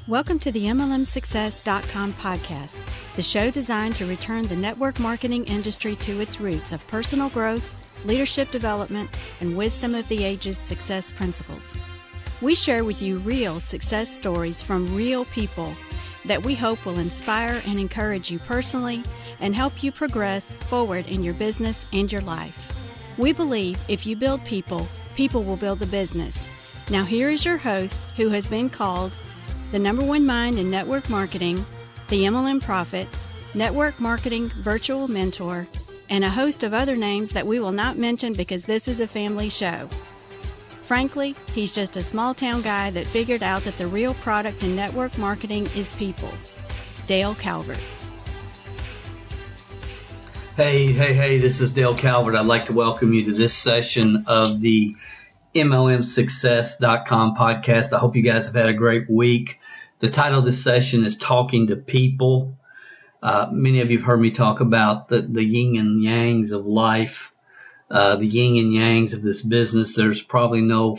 Welcome to the MLMsuccess.com podcast, the show designed to return the network marketing industry to its roots of personal growth, leadership development, and wisdom of the ages success principles. We share with you real success stories from real people that we hope will inspire and encourage you personally and help you progress forward in your business and your life. We believe if you build people, people will build the business. Now here is your host, who has been called the number one mind in network marketing, the MLM Prophet, network marketing virtual mentor, and a host of other names that we will not mention because this is a family show. Frankly, he's just a small town guy that figured out that the real product in network marketing is people. Dale Calvert. Hey, this is Dale Calvert. I'd like to welcome you to this session of the MLMsuccess.com podcast. I hope you guys have had a great week. The title of this session is Talking to People. Many of you have heard me talk about the yin and yangs of life, the yin and yangs of this business. There's probably no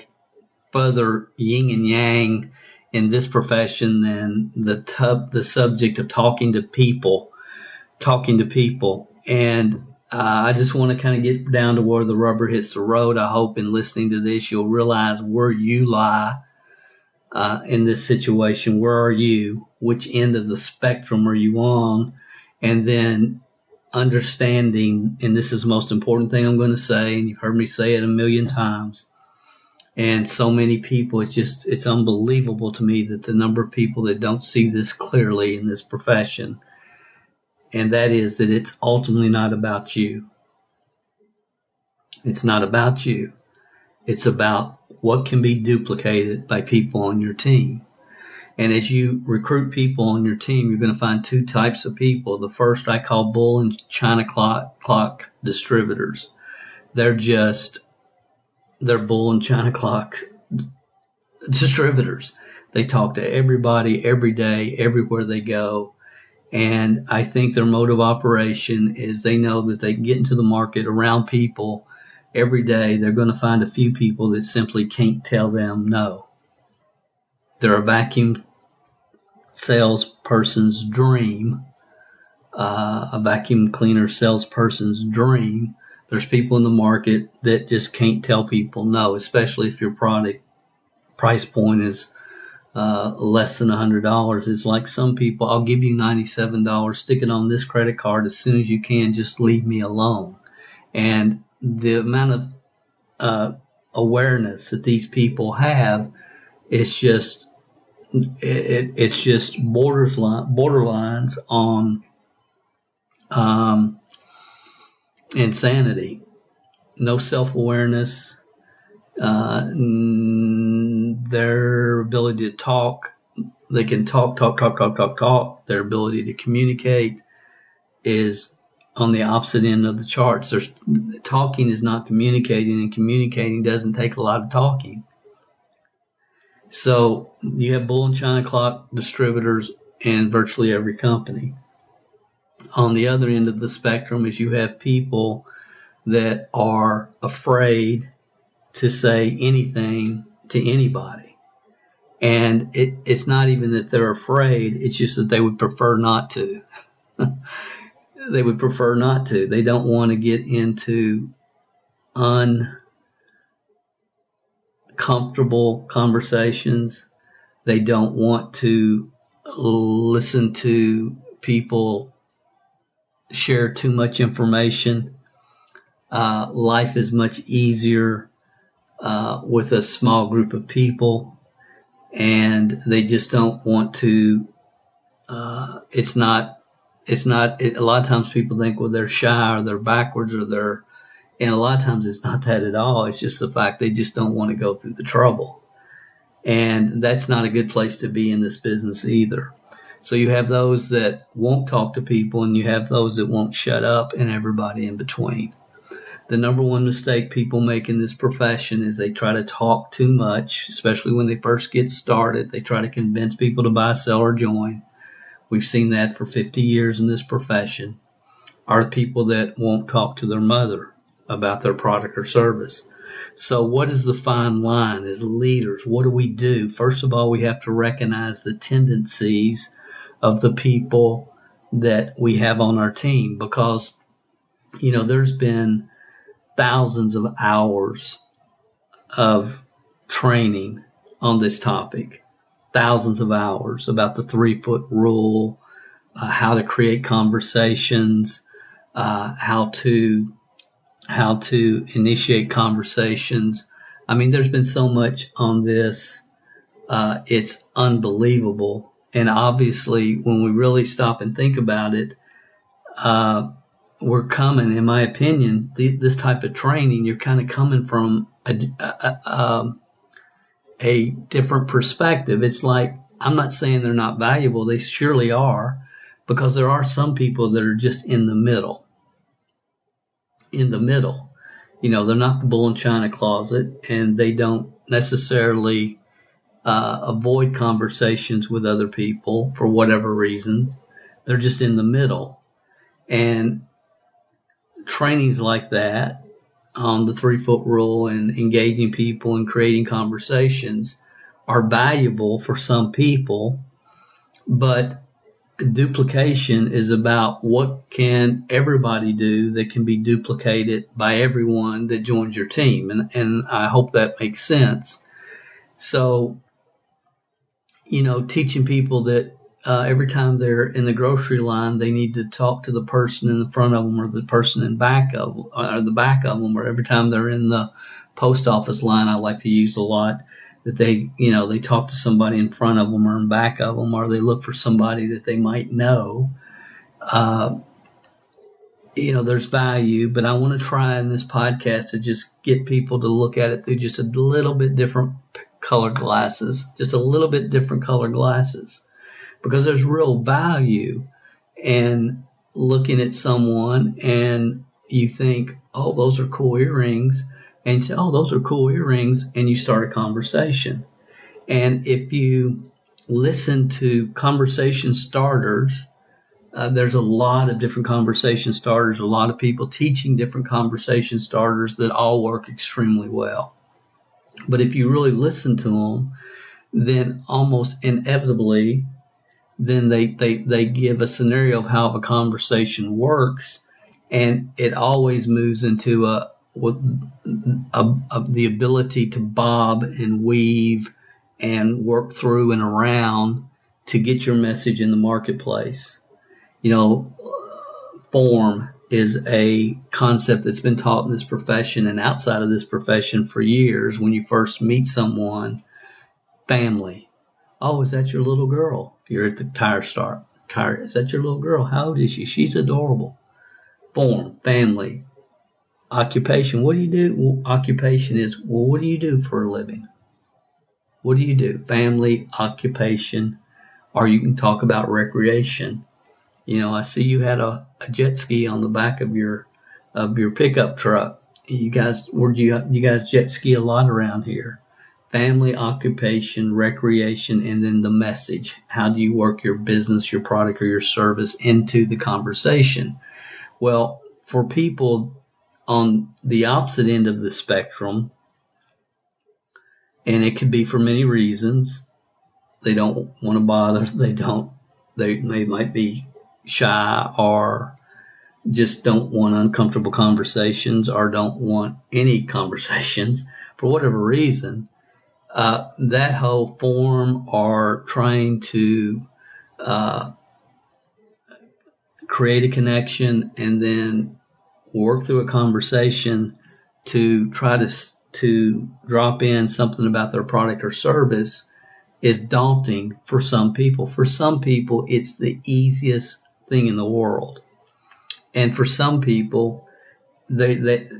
further yin and yang in this profession than the subject of talking to people. And I just want to kind of get down to where the rubber hits the road. I hope in listening to this, you'll realize where you lie in this situation. Where are you? Which end of the spectrum are you on? And then understanding, and this is the most important thing I'm going to say, and you've heard me say it a million times, and so many people, it's unbelievable to me that the number of people that don't see this clearly in this profession. And that is that it's ultimately not about you. It's not about you. It's about what can be duplicated by people on your team. And as you recruit people on your team, you're going to find two types of people. The first I call bull and China clock distributors. They're bull and China clock distributors. They talk to everybody every day, everywhere they go. And I think their mode of operation is they know that they can get into the market around people every day. They're going to find a few people that simply can't tell them no. They're a vacuum salesperson's dream, a vacuum cleaner salesperson's dream. There's people in the market that just can't tell people no, especially if your product price point is less than $100. It's like some people, I'll give you $97, stick it on this credit card as soon as you can, just leave me alone. And the amount of awareness that these people have, it's just borderlines on insanity. No self-awareness. Their ability to talk, they can talk. Their ability to communicate is on the opposite end of the charts. Talking is not communicating, and communicating doesn't take a lot of talking. So you have bull and China clock distributors in virtually every company. On the other end of the spectrum is you have people that are afraid to say anything to anybody. And it's not even that they're afraid, it's just that they would prefer not to. They would prefer not to. They don't want to get into uncomfortable conversations. They don't want to listen to people share too much information. Life is much easier with a small group of people, and they just don't want to. A lot of times people think, well, they're shy or they're backwards and a lot of times it's not that at all. It's just the fact they just don't want to go through the trouble, and that's not a good place to be in this business either. So you have those that won't talk to people, and you have those that won't shut up, and everybody in between. The number one mistake people make in this profession is they try to talk too much, especially when they first get started. They try to convince people to buy, sell, or join. We've seen that for 50 years in this profession. Are people that won't talk to their mother about their product or service. So what is the fine line as leaders? What do we do? First of all, we have to recognize the tendencies of the people that we have on our team, because, there's been thousands of hours of training on this topic, thousands of hours about the 3-foot rule, how to create conversations, how to initiate conversations. I mean, there's been so much on this. It's unbelievable. And obviously, when we really stop and think about it, we're coming, in my opinion, this type of training, you're kind of coming from a different perspective. It's like, I'm not saying they're not valuable. They surely are, because there are some people that are just in the middle. They're not the bull in China closet, and they don't necessarily avoid conversations with other people for whatever reasons. They're just in the middle. And trainings like that on the 3-foot rule and engaging people and creating conversations are valuable for some people, but duplication is about what can everybody do that can be duplicated by everyone that joins your team. And I hope that makes sense. So, teaching people that every time they're in the grocery line, they need to talk to the person in the front of them or the person in back of or the back of them, or every time they're in the post office line, I like to use a lot, that they talk to somebody in front of them or in back of them, or they look for somebody that they might know. There's value, but I want to try in this podcast to just get people to look at it through just a little bit different colored glasses, because there's real value in looking at someone and you think, oh, those are cool earrings. And you say, oh, those are cool earrings, and you start a conversation. And if you listen to conversation starters, there's a lot of different conversation starters, a lot of people teaching different conversation starters that all work extremely well. But if you really listen to them, then almost inevitably, then they give a scenario of how a conversation works, and it always moves into the ability to bob and weave and work through and around to get your message in the marketplace. Form is a concept that's been taught in this profession and outside of this profession for years. When you first meet someone, family. Oh, is that your little girl? You're at the tire store. Is that your little girl? How old is she? She's adorable. Form, family. Occupation. What do you do? Well, occupation is, what do you do for a living? What do you do? Family, occupation, or you can talk about recreation. I see you had a jet ski on the back of your pickup truck. You guys jet ski a lot around here. Family, occupation, recreation, and then the message. How do you work your business, your product, or your service into the conversation? Well, for people on the opposite end of the spectrum, and it could be for many reasons, they don't want to bother, they might be shy, or just don't want uncomfortable conversations, or don't want any conversations for whatever reason. That whole form, or trying to create a connection and then work through a conversation to try to drop in something about their product or service, is daunting for some people. For some people, it's the easiest thing in the world. And for some people, if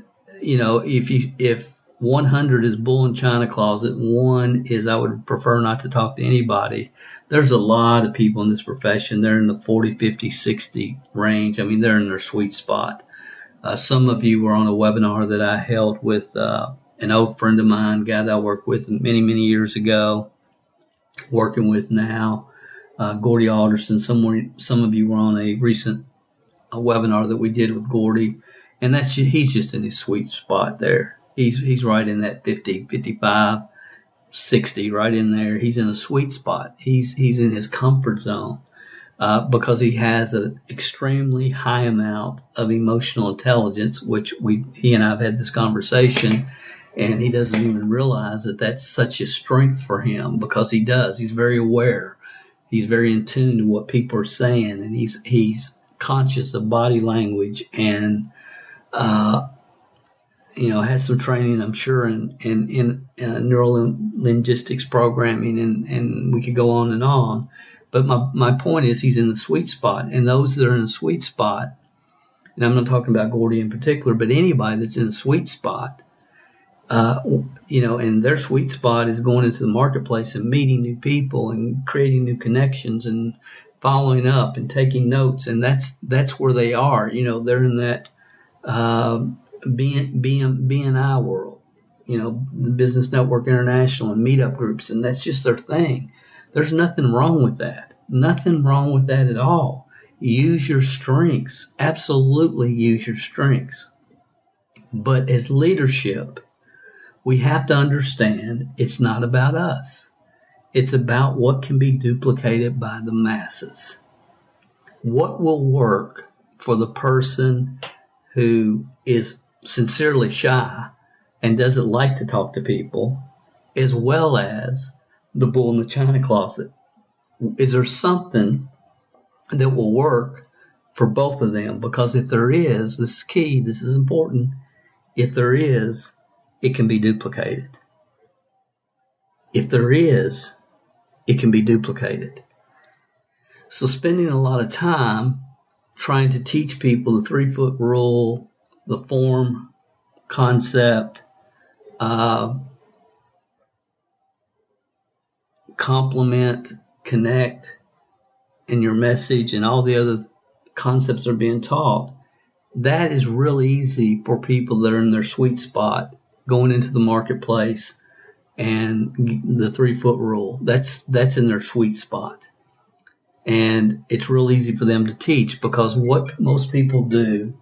100 is bull in China closet, 1 is I would prefer not to talk to anybody. There's a lot of people in this profession. They're in the 40, 50, 60 range. I mean, they're in their sweet spot. Some of you were on a webinar that I held with an old friend of mine, a guy that I worked with many, many years ago, working with now, Gordy Alderson. Some of you were on a recent webinar that we did with Gordy, and he's just in his sweet spot there. He's right in that 50, 55, 60, right in there. He's in a sweet spot. He's in his comfort zone because he has an extremely high amount of emotional intelligence, which he and I have had this conversation, and he doesn't even realize that that's such a strength for him because he does. He's very aware. He's very in tune to what people are saying, and he's conscious of body language and has some training, I'm sure, in neural linguistics programming, and we could go on and on. But my point is he's in the sweet spot, and those that are in the sweet spot, and I'm not talking about Gordy in particular, but anybody that's in a sweet spot, and their sweet spot is going into the marketplace and meeting new people and creating new connections and following up and taking notes, and that's where they are. They're in that BNI world, the Business Network International and meetup groups, and that's just their thing. There's nothing wrong with that. Nothing wrong with that at all. Use your strengths. Absolutely use your strengths. But as leadership, we have to understand it's not about us. It's about what can be duplicated by the masses. What will work for the person who is sincerely shy and doesn't like to talk to people, as well as the bull in the china closet? Is there something that will work for both of them? Because if there is, this is key, this is important, if there is, it can be duplicated. If there is, it can be duplicated. So spending a lot of time trying to teach people the 3-foot rule, the form concept, complement, connect, and your message, and all the other concepts are being taught, that is really easy for people that are in their sweet spot going into the marketplace, and the 3-foot rule, that's in their sweet spot. And it's real easy for them to teach, because what most people do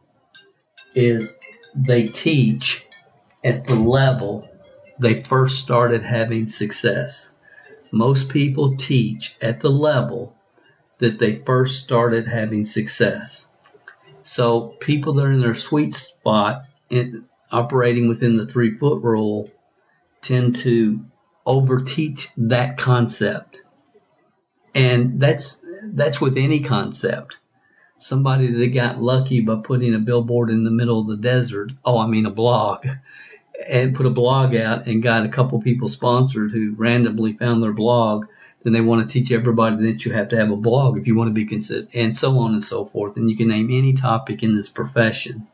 is they teach at the level they first started having success. Most people teach at the level that they first started having success. So people that are in their sweet spot, operating within the 3-foot rule, tend to overteach that concept. And that's with any concept. Somebody that got lucky by putting a billboard in the middle of the desert, a blog, and put a blog out and got a couple people sponsored who randomly found their blog, then they want to teach everybody that you have to have a blog if you want to be considered, and so on and so forth. And you can name any topic in this profession.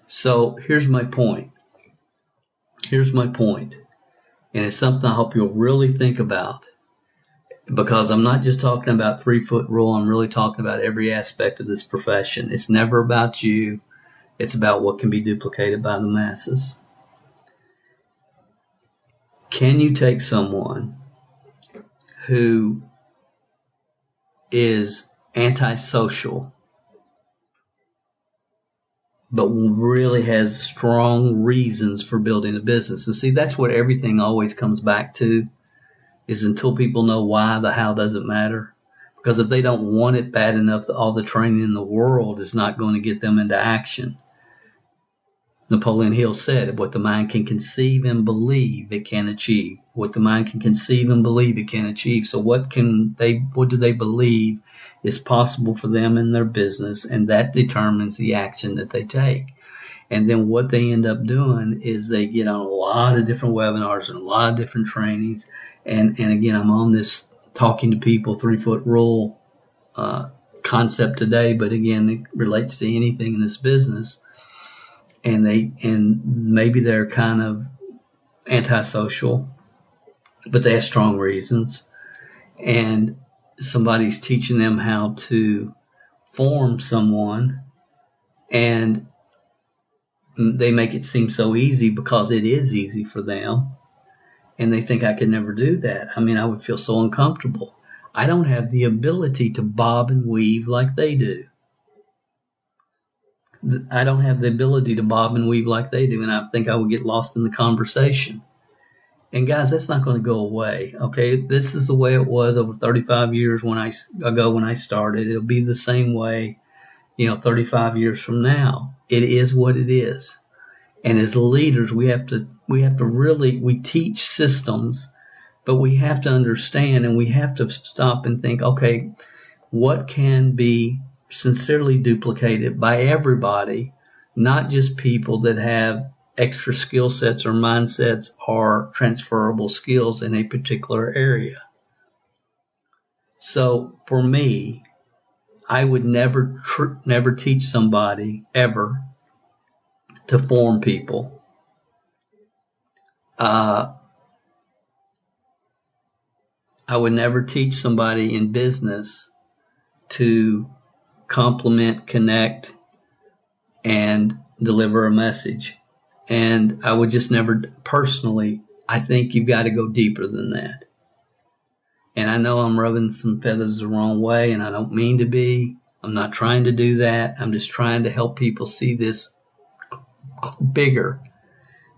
So here's my point. And it's something I hope you'll really think about, because I'm not just talking about 3-foot rule. I'm really talking about every aspect of this profession. It's never about you. It's about what can be duplicated by the masses. Can you take someone who is antisocial but really has strong reasons for building a business? And see, that's what everything always comes back to, is until people know why, the how doesn't matter. Because if they don't want it bad enough, all the training in the world is not going to get them into action. Napoleon Hill said, what the mind can conceive and believe, it can achieve. What the mind can conceive and believe, it can achieve. So what do they believe is possible for them in their business, and that determines the action that they take. And then what they end up doing is they get on a lot of different webinars and a lot of different trainings. And again, I'm on this talking to people 3-foot rule concept today, but again, it relates to anything in this business. And maybe they're kind of antisocial, but they have strong reasons. And somebody's teaching them how to form someone, and they make it seem so easy because it is easy for them. And they think, I could never do that. I would feel so uncomfortable. I don't have the ability to bob and weave like they do. I don't have the ability to bob and weave like they do, and I think I would get lost in the conversation. And guys, that's not going to go away. Okay, this is the way it was over 35 years when I started. It'll be the same way, 35 years from now. It is what it is. And as leaders, we have to really, we teach systems, but we have to understand, and we have to stop and think, okay, what can be sincerely duplicated by everybody, not just people that have extra skill sets or mindsets or transferable skills in a particular area. So for me, I would never teach somebody ever to form people. I would never teach somebody in business to complement, connect, and deliver a message. And I would just never, personally, I think you've got to go deeper than that. And I know I'm rubbing some feathers the wrong way, and I don't mean to be. I'm not trying to do that. I'm just trying to help people see this bigger,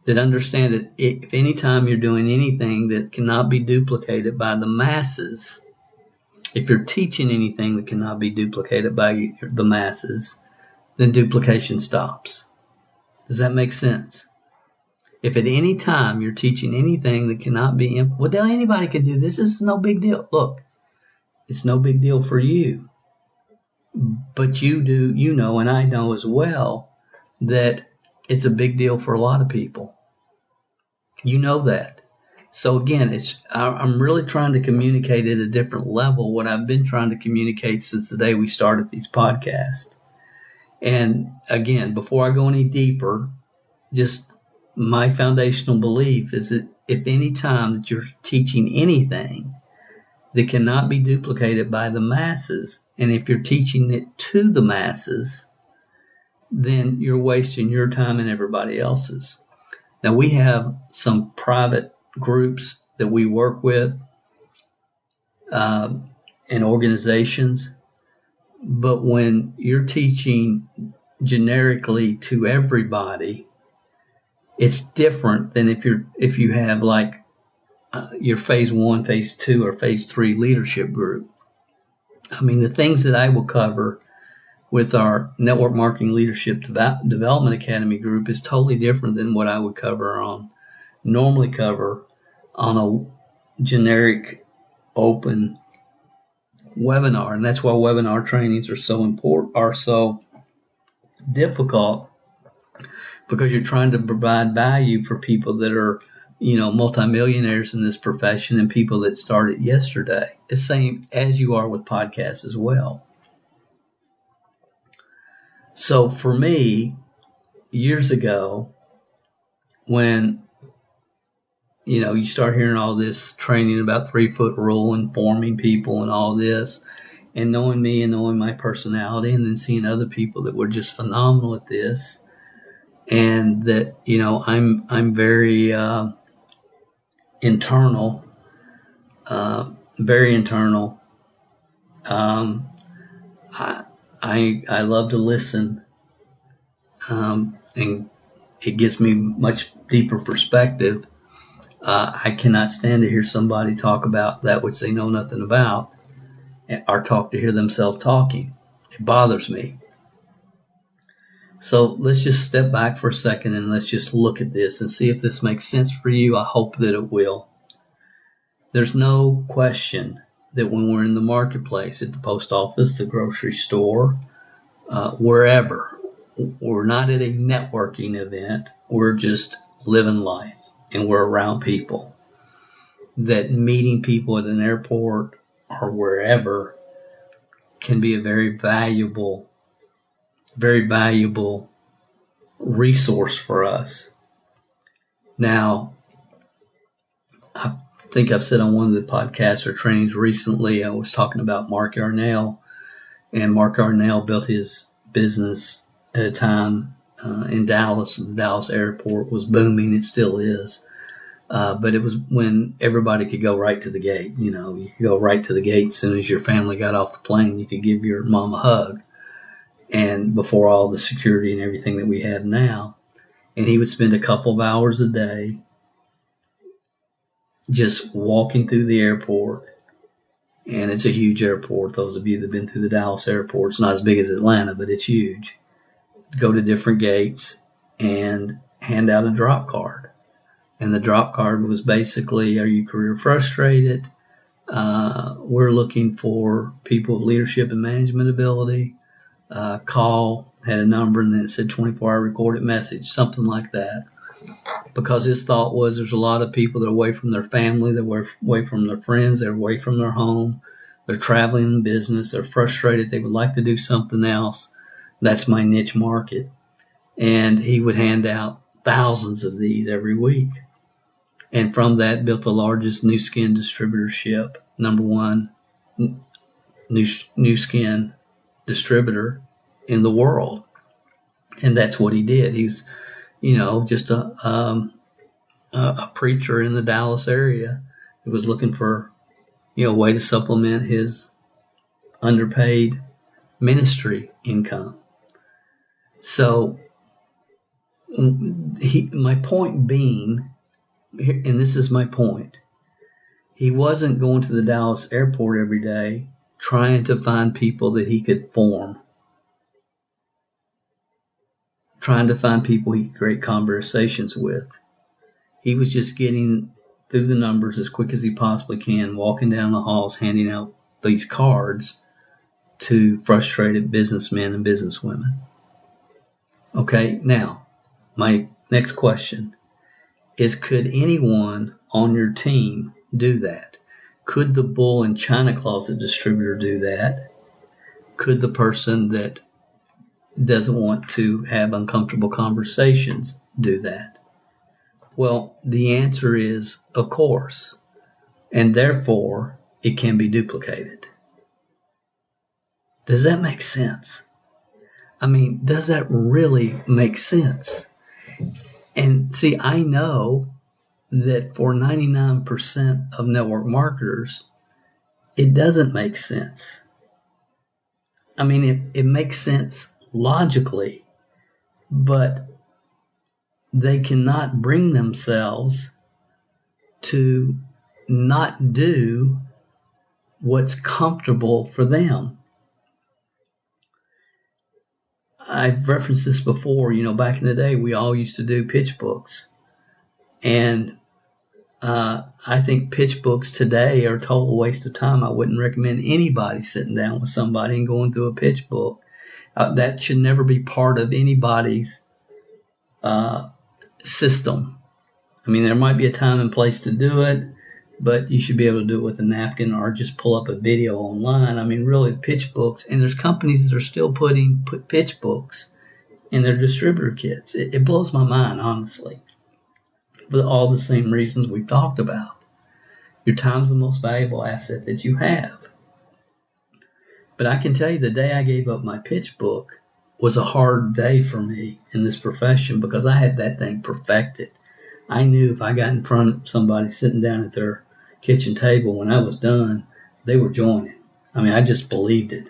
that understand that if any time you're doing anything that cannot be duplicated by the masses, if you're teaching anything that cannot be duplicated by the masses, then duplication stops. Does that make sense? If at any time you're teaching anything that cannot be, well, anybody can do this. This is no big deal. Look, it's no big deal for you. But you do, and I know as well, that it's a big deal for a lot of people. You know that. So again, I'm really trying to communicate at a different level what I've been trying to communicate since the day we started these podcasts. And again, before I go any deeper, just my foundational belief is that if any time that you're teaching anything that cannot be duplicated by the masses, and if you're teaching it to the masses, then you're wasting your time and everybody else's. Now, we have some private groups that we work with and organizations. But when you're teaching generically to everybody, it's different than if you have like your phase 1, phase 2, or phase 3 leadership group. I mean, the things that I will cover with our Network Marketing Leadership Development Academy group is totally different than what I would normally cover on a generic open webinar. And that's why webinar trainings are so difficult, because you're trying to provide value for people that are, multimillionaires in this profession and people that started yesterday. It's the same as you are with podcasts as well. So for me, years ago, when you start hearing all this training about 3-foot rule and forming people and all this, and knowing me and knowing my personality, and then seeing other people that were just phenomenal at this, and that I'm very internal, very internal. I love to listen, and it gives me much deeper perspective. I cannot stand to hear somebody talk about that which they know nothing about, or talk to hear themselves talking. It bothers me. So let's just step back for a second and let's just look at this and see if this makes sense for you. I hope that it will. There's no question that when we're in the marketplace, at the post office, the grocery store, wherever, we're not at a networking event. We're just living life, and we're around people. That meeting people at an airport or wherever can be a very valuable resource for us. Now, I think I've said on one of the podcasts or trainings recently, I was talking about Mark Yarnell, and Mark Yarnell built his business at a time in Dallas. The Dallas airport was booming. It still is. But it was when everybody could go right to the gate. You could go right to the gate as soon as your family got off the plane. You could give your mom a hug. and before all the security and everything that we have now. And he would spend a couple of hours a day just walking through the airport. And it's a huge airport. Those of you that have been through the Dallas airport, it's not as big as Atlanta, but it's huge. Go to different gates and hand out a drop card. And the drop card was basically, are you career frustrated? We're looking for people with leadership and management ability. Call, had a number, and then it said 24-hour recorded message, something like that. Because his thought was there's a lot of people that are away from their family, they're away from their friends, they're away from their home, they're traveling in business, they're frustrated, they would like to do something else. That's my niche market. And he would hand out thousands of these every week. And from that, built the largest new skin distributorship, number one new skin distributor in the world. And that's what he did. He was, just a preacher in the Dallas area who was looking for, a way to supplement his underpaid ministry income. So my point being, and this is my point, he wasn't going to the Dallas airport every day trying to find people that he could form, trying to find people he could create conversations with. He was just getting through the numbers as quick as he possibly can, walking down the halls, handing out these cards to frustrated businessmen and businesswomen. Okay, now, my next question is, could anyone on your team do that? Could the bull and china closet distributor do that? Could the person that doesn't want to have uncomfortable conversations do that? Well, the answer is, of course, and therefore it can be duplicated. Does that make sense? I mean, does that really make sense? And see, I know that for 99% of network marketers, it doesn't make sense. I mean, it makes sense logically, but they cannot bring themselves to not do what's comfortable for them. I've referenced this before. Back in the day, we all used to do pitch books. And I think pitch books today are a total waste of time. I wouldn't recommend anybody sitting down with somebody and going through a pitch book. That should never be part of anybody's system. I mean, there might be a time and place to do it, but you should be able to do it with a napkin or just pull up a video online. I mean, really, pitch books, and there's companies that are still put pitch books in their distributor kits. It blows my mind, honestly, for all the same reasons we've talked about. Your time's the most valuable asset that you have. But I can tell you, the day I gave up my pitch book was a hard day for me in this profession, because I had that thing perfected. I knew if I got in front of somebody sitting down at their kitchen table when I was done, they were joining. I mean, I just believed it.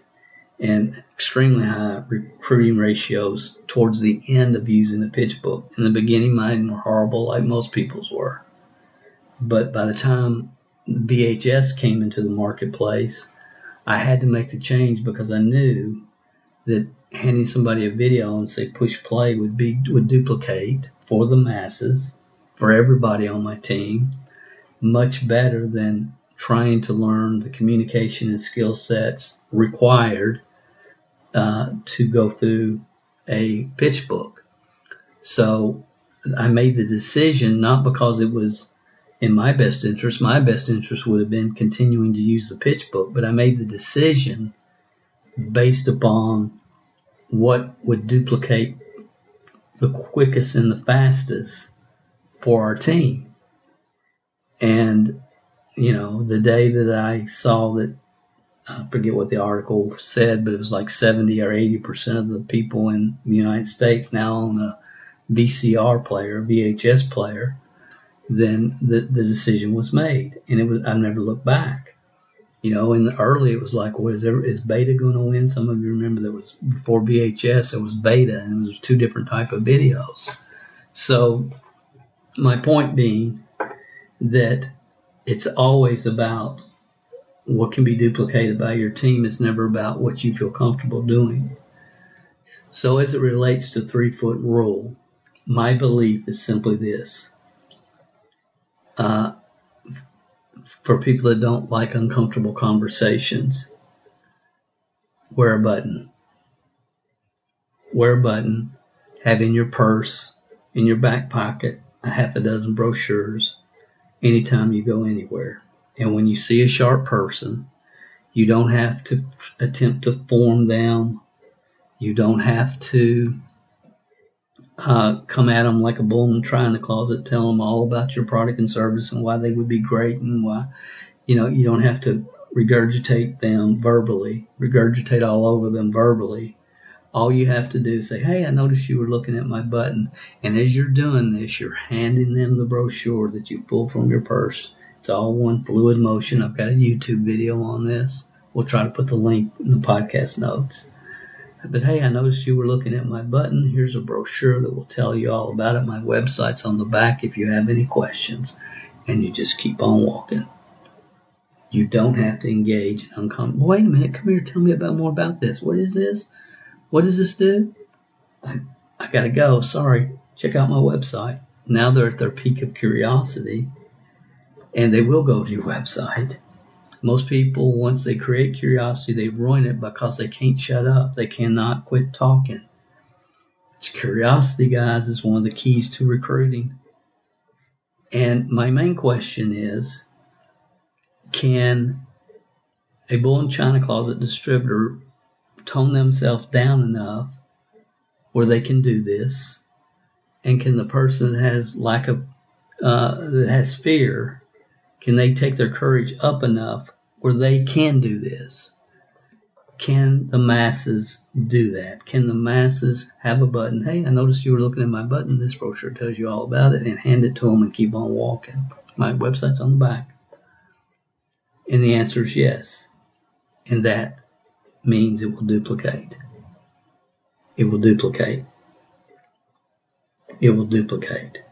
And extremely high recruiting ratios towards the end of using the pitch book. In the beginning, mine were horrible, like most people's were. But by the time VHS came into the marketplace, I had to make the change, because I knew that handing somebody a video and say push play would duplicate for the masses, for everybody on my team, much better than trying to learn the communication and skill sets required to go through a pitch book. So I made the decision, not because it was in my best interest. My best interest would have been continuing to use the pitch book, but I made the decision based upon what would duplicate the quickest and the fastest for our team. And, the day that I saw that, I forget what the article said, but it was like 70 or 80% of the people in the United States now own a VCR player, VHS player, then the decision was made. And I've never looked back. In the early, it was like, is Beta going to win? Some of you remember there was, before VHS, there was Beta, and there was 2 different type of videos. So my point being that it's always about what can be duplicated by your team. It's never about what you feel comfortable doing. So as it relates to 3-foot rule, my belief is simply this. For people that don't like uncomfortable conversations, wear a button. Wear a button. Have in your purse, in your back pocket, a half a dozen brochures anytime you go anywhere. And when you see a sharp person, you don't have to attempt to form them. You don't have to come at them like a bull in the closet, tell them all about your product and service and why they would be great and why, you don't have to regurgitate them verbally, regurgitate all over them verbally. All you have to do is say, hey, I noticed you were looking at my button. And as you're doing this, you're handing them the brochure that you pulled from your purse. It's all one fluid motion. I've got a YouTube video on this. We'll try to put the link in the podcast notes. But hey, I noticed you were looking at my button. Here's a brochure that will tell you all about it. My website's on the back if you have any questions. And you just keep on walking. You don't have to engage in uncomfortable. Wait a minute, come here, tell me more about this. What is this? What does this do? I got to go. Sorry. Check out my website. Now they're at their peak of curiosity, and they will go to your website. Most people, once they create curiosity, they ruin it because they can't shut up. They cannot quit talking. It's curiosity, guys, is one of the keys to recruiting. And my main question is, can a bull in China closet distributor tone themselves down enough where they can do this? And can the person that has that has fear, can they take their courage up enough where they can do this? Can the masses do that? Can the masses have a button? Hey, I noticed you were looking at my button. This brochure tells you all about it, and hand it to them and keep on walking. My website's on the back. And the answer is yes. And that means it will duplicate. It will duplicate. It will duplicate.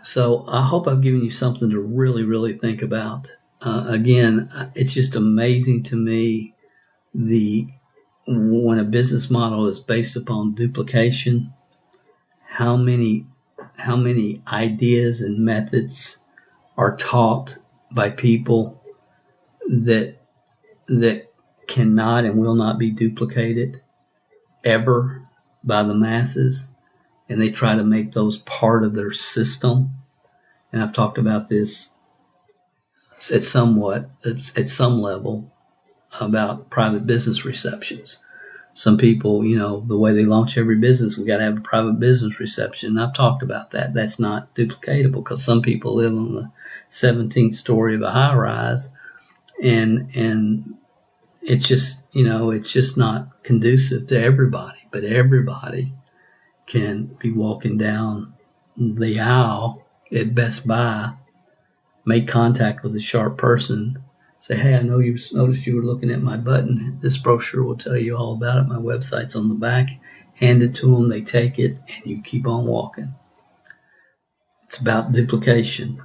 So I hope I've given you something to really, really think about. Again, it's just amazing to me when a business model is based upon duplication, how many ideas and methods are taught by people that cannot and will not be duplicated ever by the masses, and they try to make those part of their system. And I've talked about this at some level about private business receptions. Some people, the way they launch every business, we got to have a private business reception. And I've talked about that. That's not duplicatable because some people live on the 17th story of a high rise, and it's just, it's just not conducive to everybody. But everybody can be walking down the aisle at Best Buy, make contact with a sharp person, say, hey, I noticed you were looking at my button. This brochure will tell you all about it. My website's on the back. Hand it to them. They take it, and you keep on walking. It's about duplication.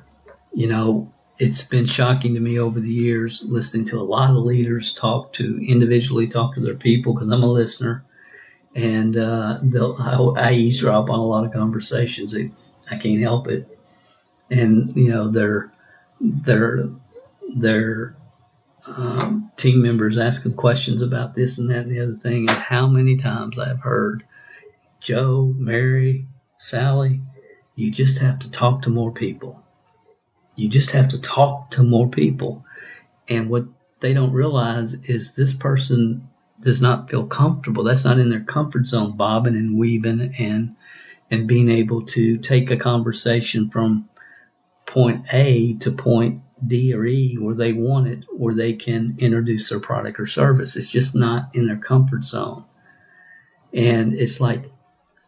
It's been shocking to me over the years listening to a lot of leaders individually talk to their people, because I'm a listener, and I eavesdrop on a lot of conversations. I can't help it. And their team members asking questions about this and that and the other thing. And how many times I've heard, Joe, Mary, Sally, you just have to talk to more people. You just have to talk to more people. And what they don't realize is this person does not feel comfortable. That's not in their comfort zone, bobbing and weaving and being able to take a conversation from point A to point D or E where they want it, where they can introduce their product or service. It's just not in their comfort zone. And it's like,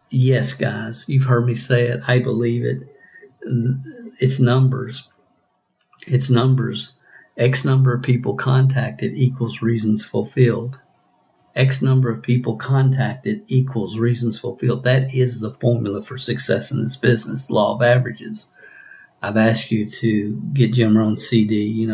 yes, guys, you've heard me say it. I believe it. It's numbers. It's numbers. X number of people contacted equals reasons fulfilled. X number of people contacted equals reasons fulfilled. That is the formula for success in this business, law of averages. I've asked you to get Jim Rohn's CD,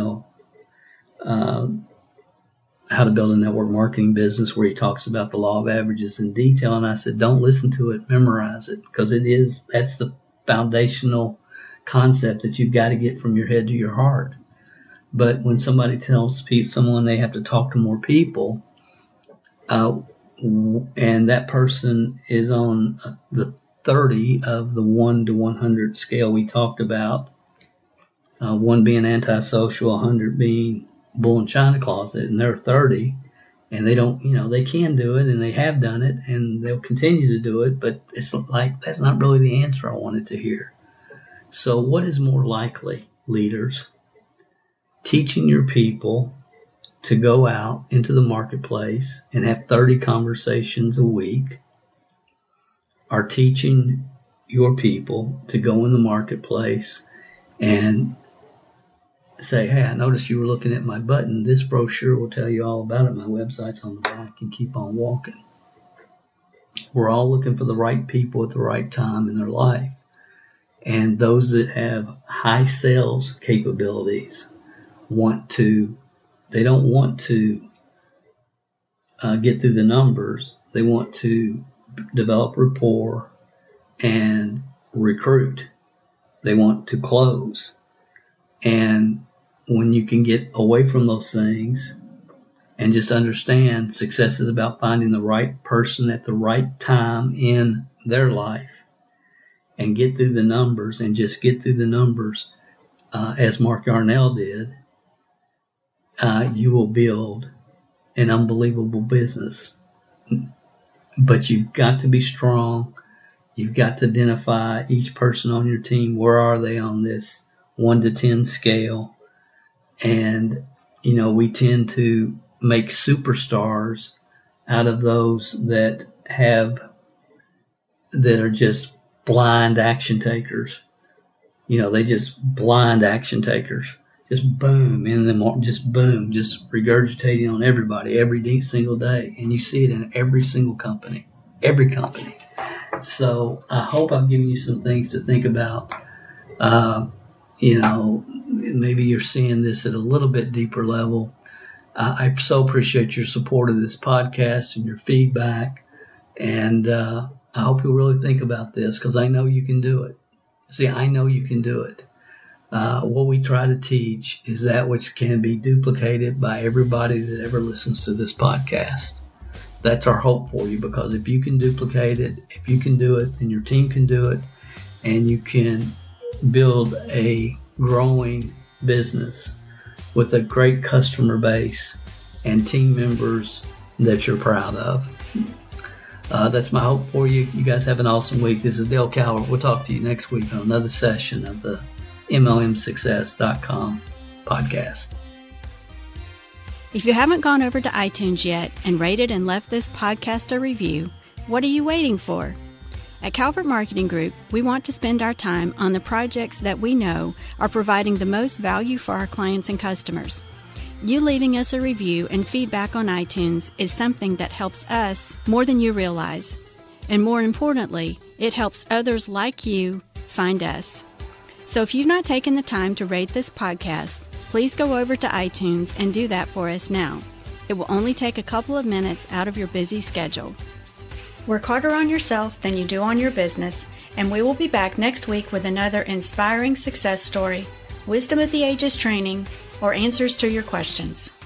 How to Build a Network Marketing Business, where he talks about the law of averages in detail. And I said, don't listen to it, memorize it, because that's the foundational concept that you've got to get from your head to your heart. But when somebody tells someone they have to talk to more people, and that person is on the 30 of the 1 to 100 scale we talked about, 1 being antisocial, 100 being bull in China closet, and they're 30, and they don't, they can do it, and they have done it, and they'll continue to do it, but it's like that's not really the answer I wanted to hear. So what is more likely, leaders? Teaching your people to go out into the marketplace and have 30 conversations a week, or teaching your people to go in the marketplace and say, hey, I noticed you were looking at my button. This brochure will tell you all about it. My website's on the back, and keep on walking. We're all looking for the right people at the right time in their life. And those that have high sales capabilities they don't want to get through the numbers. They want to develop rapport and recruit. They want to close. And when you can get away from those things and just understand success is about finding the right person at the right time in their life, and get through the numbers, and just get through the numbers as Mark Yarnell did, you will build an unbelievable business. But you've got to be strong. You've got to identify each person on your team. Where are they on this 1 to 10 scale? And, we tend to make superstars out of those that are just blind action takers. They just blind action takers. Just boom in them, just regurgitating on everybody every single day. And you see it in every single company, every company. So I hope I've given you some things to think about. Maybe you're seeing this at a little bit deeper level. I so appreciate your support of this podcast and your feedback. And I hope you'll really think about this, because I know you can do it. See, I know you can do it. What we try to teach is that which can be duplicated by everybody that ever listens to this podcast. That's our hope for you, because if you can duplicate it, if you can do it, then your team can do it, and you can build a growing business with a great customer base and team members that you're proud of. That's my hope for you. You guys have an awesome week. This is Dale Calvert. We'll talk to you next week on another session of the MLMsuccess.com podcast. If you haven't gone over to iTunes yet and rated and left this podcast a review, what are you waiting for? At Calvert Marketing Group, we want to spend our time on the projects that we know are providing the most value for our clients and customers. You leaving us a review and feedback on iTunes is something that helps us more than you realize. And more importantly, it helps others like you find us. So if you've not taken the time to rate this podcast, please go over to iTunes and do that for us now. It will only take a couple of minutes out of your busy schedule. Work harder on yourself than you do on your business, and we will be back next week with another inspiring success story, wisdom of the ages training, or answers to your questions.